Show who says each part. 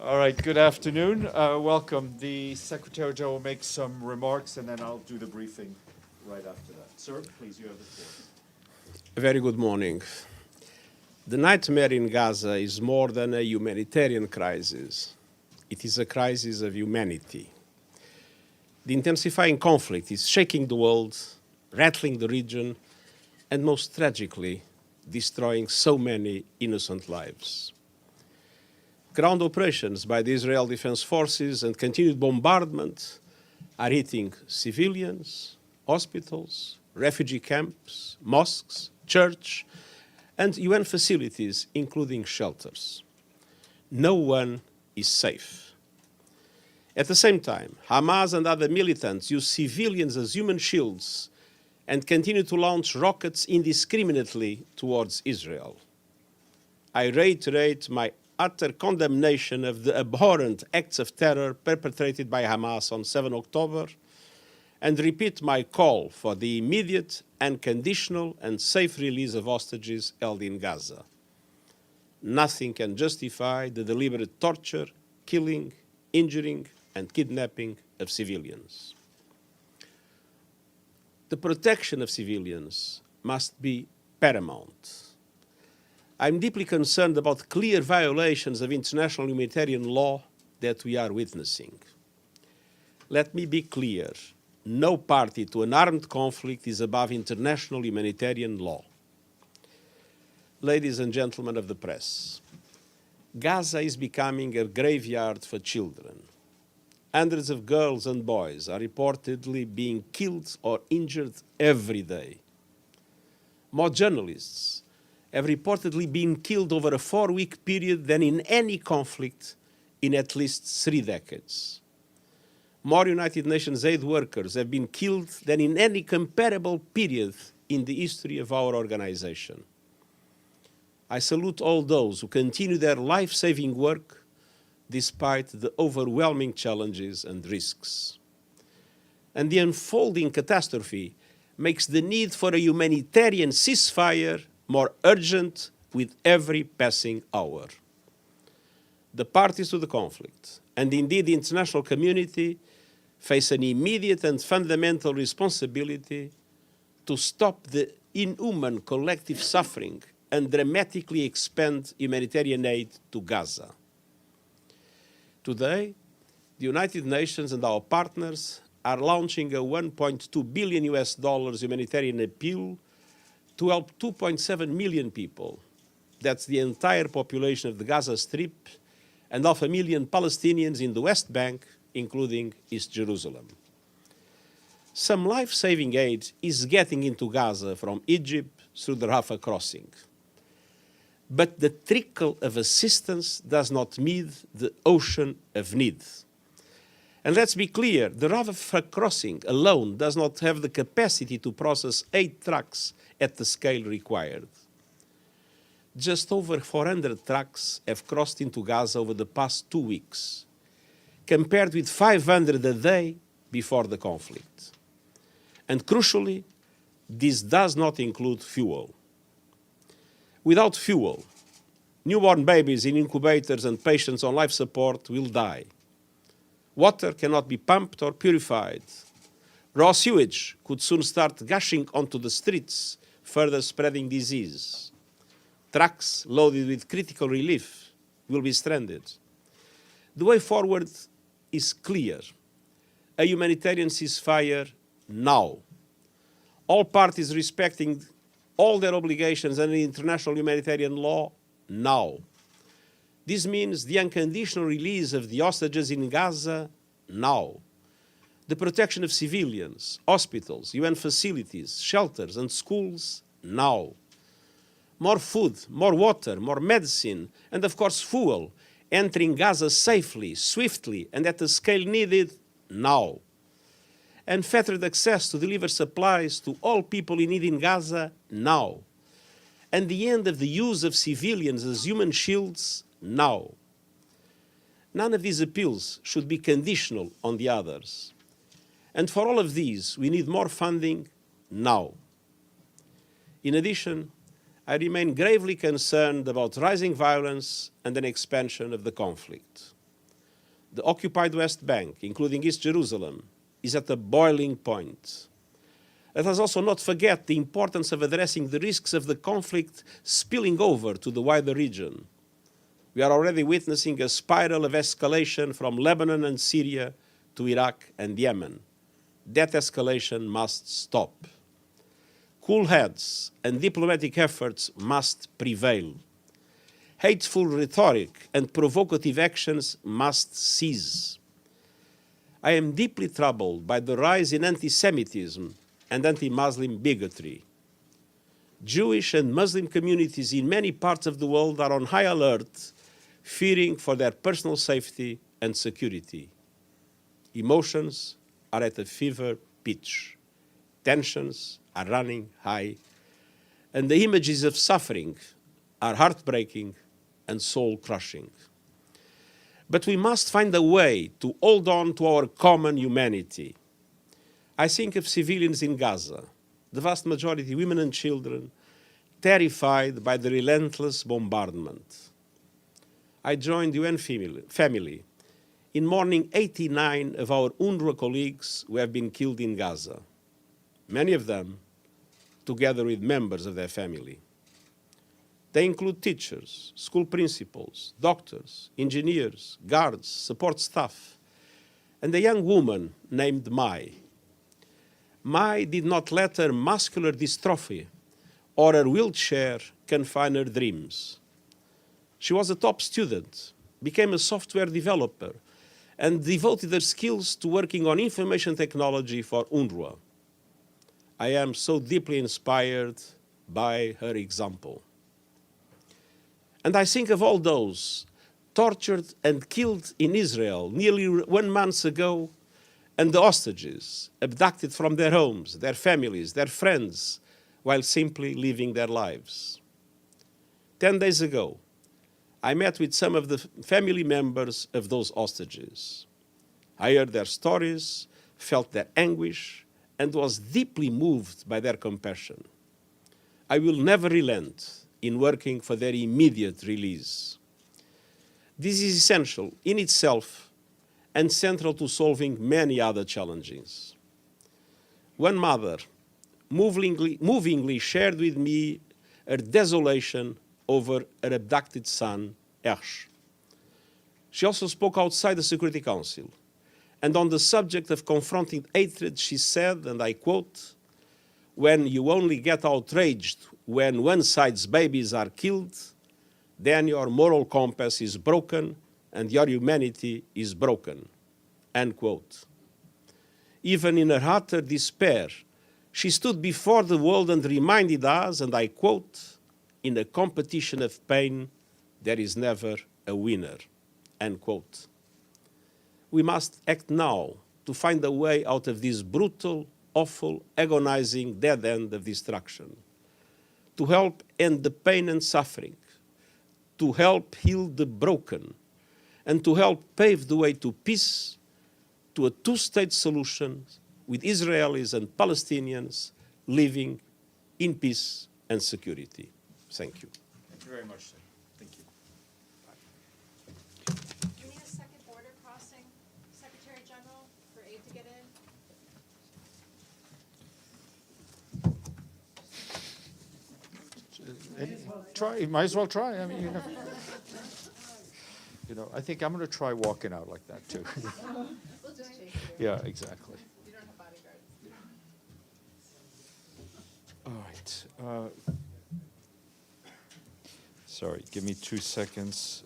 Speaker 1: All right, good afternoon. Welcome. The Secretary-General will make some remarks and then I'll do the briefing right after that. Sir, please, you have the floor.
Speaker 2: A very good morning. The nightmare in Gaza is more than a humanitarian crisis. It is a crisis of humanity. The intensifying conflict is shaking the world, rattling the region, and most tragically, destroying so many innocent lives. Ground operations by the Israel Defense Forces and continued bombardment are hitting civilians, hospitals, refugee camps, mosques, church, and UN facilities, including shelters. No one is safe. At the same time, Hamas and other militants use civilians as human shields and continue to launch rockets indiscriminately towards Israel. I reiterate my utter condemnation of the abhorrent acts of terror perpetrated by Hamas on 7 October and repeat my call for the immediate, unconditional and safe release of hostages held in Gaza. Nothing can justify the deliberate torture, killing, injuring and kidnapping of civilians. The protection of civilians must be paramount. I'm deeply concerned about clear violations of international humanitarian law that we are witnessing. Let me be clear. No party to an armed conflict is above international humanitarian law. Ladies and gentlemen of the press, Gaza is becoming a graveyard for children. Hundreds of girls and boys are reportedly being killed or injured every day. More journalists have reportedly been killed over a 4-week period than in any conflict in at least 3 decades. More United Nations aid workers have been killed than in any comparable period in the history of our organization. I salute all those who continue their life-saving work despite the overwhelming challenges and risks. And the unfolding catastrophe makes the need for a humanitarian ceasefire more urgent with every passing hour. The parties to the conflict, and indeed the international community, face an immediate and fundamental responsibility to stop the inhuman collective suffering and dramatically expand humanitarian aid to Gaza. Today, the United Nations and our partners are launching a $1.2 billion humanitarian appeal to help 2.7 million people. That's the entire population of the Gaza Strip and 500,000 Palestinians in the West Bank, including East Jerusalem. Some life-saving aid is getting into Gaza from Egypt through the Rafah crossing. But the trickle of assistance does not meet the ocean of need. And let's be clear, the Rafah crossing alone does not have the capacity to process 8 trucks at the scale required. Just over 400 trucks have crossed into Gaza over the past 2 weeks, compared with 500 a day before the conflict. And crucially, this does not include fuel. Without fuel, newborn babies in incubators and patients on life support will die. Water cannot be pumped or purified. Raw sewage could soon start gushing onto the streets, further spreading disease. Trucks loaded with critical relief will be stranded. The way forward is clear. A humanitarian ceasefire now. All parties respecting all their obligations under international humanitarian law now. This means the unconditional release of the hostages in Gaza now. The protection of civilians, hospitals, UN facilities, shelters and schools now. More food, more water, more medicine, and of course fuel entering Gaza safely, swiftly, and at the scale needed now. Unfettered access to deliver supplies to all people in need in Gaza now. And the end of the use of civilians as human shields now. None of these appeals should be conditional on the others. And for all of these, we need more funding now. In addition, I remain gravely concerned about rising violence and an expansion of the conflict. The occupied West Bank, including East Jerusalem, is at a boiling point. Let us also not forget the importance of addressing the risks of the conflict spilling over to the wider region. We are already witnessing a spiral of escalation from Lebanon and Syria to Iraq and Yemen. That escalation must stop. Cool heads and diplomatic efforts must prevail. Hateful rhetoric and provocative actions must cease. I am deeply troubled by the rise in anti-Semitism and anti-Muslim bigotry. Jewish and Muslim communities in many parts of the world are on high alert, fearing for their personal safety and security. Emotions are at a fever pitch. Tensions are running high, and the images of suffering are heartbreaking and soul-crushing. But we must find a way to hold on to our common humanity. I think of civilians in Gaza, the vast majority women and children, terrified by the relentless bombardment. I joined the UN family in mourning 89 of our UNRWA colleagues who have been killed in Gaza, many of them together with members of their family. They include teachers, school principals, doctors, engineers, guards, support staff, and a young woman named Mai. Mai did not let her muscular dystrophy or her wheelchair confine her dreams. She was a top student, became a software developer, and devoted her skills to working on information technology for UNRWA. I am so deeply inspired by her example. And I think of all those tortured and killed in Israel nearly 1 month ago, and the hostages abducted from their homes, their families, their friends, while simply living their lives. 10 days ago, I met with some of the family members of those hostages. I heard their stories, felt their anguish, and was deeply moved by their compassion. I will never relent in working for their immediate release. This is essential in itself and central to solving many other challenges. One mother movingly shared with me her desolation over her abducted son, Ersh. She also spoke outside the Security Council, and on the subject of confronting hatred, she said, and I quote, "When you only get outraged when one side's babies are killed, then your moral compass is broken and your humanity is broken," end quote. Even in her utter despair, she stood before the world and reminded us, and I quote, "In a competition of pain, there is never a winner," end quote. We must act now to find a way out of this brutal, awful, agonizing dead end of destruction, to help end the pain and suffering, to help heal the broken, and to help pave the way to peace, to a two-state solution with Israelis and Palestinians living in peace and security. Thank you.
Speaker 1: Thank you very much, sir. Thank you.
Speaker 3: We need a second border crossing, Secretary-General, for aid to get in.
Speaker 1: Try. You might as well try. I mean, I think I'm going to try walking out like that too.
Speaker 3: We'll just chase you.
Speaker 1: Yeah, exactly.
Speaker 3: You don't have bodyguards.
Speaker 1: All right. Sorry, give me 2 seconds.